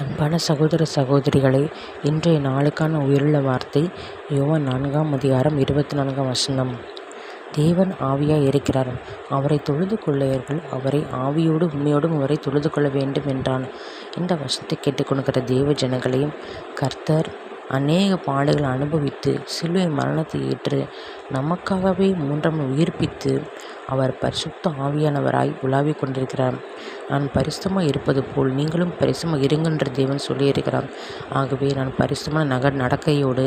அன்பான சகோதர சகோதரிகளே, இன்றைய நாளுக்கான உயிருள்ள வார்த்தை யோவான் 4:24. தேவன் ஆவியாய் இருக்கிறார். அவரை தொழுது கொள்ளையர்கள் அவரை ஆவியோடும் உண்மையோடும் அவரை தொழுது கொள்ள வேண்டும் என்றான். இந்த வசனத்தை கேட்டுக்கொண்டிருக்கிற தேவ ஜனங்களையும் கர்த்தர் அநேக பாடுகளை அனுபவித்து சிலுவை மரணத்தை ஏற்று நமக்காகவே மூன்றாம் உயிர்ப்பித்து அவர் பரிசுத்த ஆவியானவராய் உலாவிக் கொண்டிருக்கிறார். நான் பரிசுத்தமாக இருப்பது போல் நீங்களும் பரிசுத்தமாக இருங்கென்ற தேவன் சொல்லியிருக்கிறார். ஆகவே நான் பரிசுத்தமான நடக்கையோடு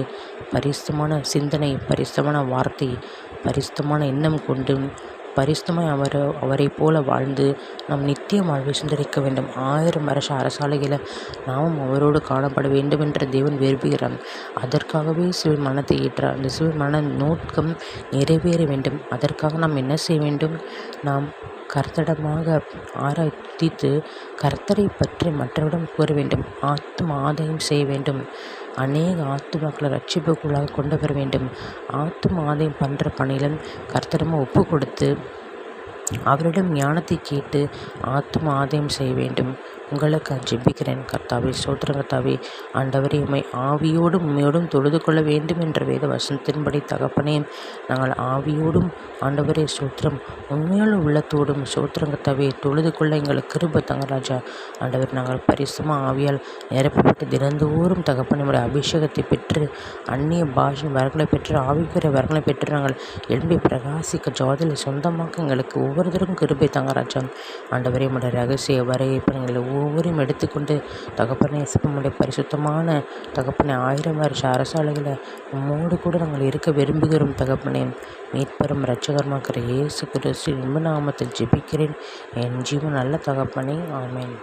பரிசுத்தமான சிந்தனை, பரிசுத்தமான வார்த்தை, பரிசுத்தமான எண்ணம் கொண்டு பரிசுத்தமாய் அவரை போல வாழ்ந்து நாம் நித்திய வாழ்வை சுந்தரிக்க வேண்டும். 1000 வருஷ அரசாலையில் நாமும் அவரோடு காணப்பட வேண்டும் என்று தேவன் விரும்புகிறார். அதற்காகவே சிலுவை மரணத்தை ஏற்றார். அந்த சிலுவை மரண நோக்கம் நிறைவேற வேண்டும். அதற்காக நாம் என்ன செய்ய வேண்டும்? நாம் கர்த்தரிடமாக ஆராய்ந்து கர்த்தரை பற்றி மற்றவரிடம் கூற வேண்டும். ஆத்தும ஆதாயம் செய்ய வேண்டும். அநேக ஆத்துமாக்களை ரட்சிப்புக்குள்ளாக கொண்டு வர வேண்டும். ஆத்தும ஆதாயம் பண்ணுற பணியிலும் கர்த்தரிடமாக ஒப்பு கொடுத்து அவரிடம் ஞானத்தை கேட்டு ஆத்தும ஆதாயம் செய்ய வேண்டும். உங்களுக்கு ஜெபிக்கிறேன். கர்த்தாவே, ஸ்தோத்திரம் கர்த்தாவே. ஆண்டவரே, உம்மை ஆவியோடும் உண்மையோடும் தொழுது கொள்ள வேண்டும் என்ற வேத வசனத்தின்படி தகப்பனே, நாங்கள் ஆவியோடும் ஆண்டவரே ஸ்தோத்திரம் உண்மையான உள்ளத்தோடும் ஸ்தோத்திரம் கர்த்தாவே தொழுது கொள்ள எங்களுக்கு கிருபை தாங்க ராஜா. ஆண்டவர், நாங்கள் பரிசுத்தமாக ஆவியால் நிரப்பப்பட்டு தினந்தோறும் தகப்பனே நம்முடைய அபிஷேகத்தை பெற்று அந்நிய பாஷை வரங்களை பெற்று ஆவிக்குரிய வரங்களை பெற்று நாங்கள் எழும்பி பிரகாசிக்க ஜோதிலை சொந்தமாக்க எங்களுக்கு ஒவ்வொருத்தருக்கும் கிருபை தாங்க ராஜா. ஆண்டவரே, நம்முடைய ரகசிய வரையப்பங்களை ஒவ்வொருவரையும் எடுத்துக்கொண்டு தகப்பனே நம்முடைய பரிசுத்தமான தகப்பனை 1000 வருஷ அரசாலைகளை உம்மோடு கூட நாங்கள் இருக்க விரும்புகிறோம். தகப்பனே, மீட்பெரும் இரட்சகருமாகிற இயேசு கிறிஸ்து இன்ப நாமத்தில் ஜெபிக்கிறேன் என் ஜீவன் நல்ல தகப்பனே. ஆமென்.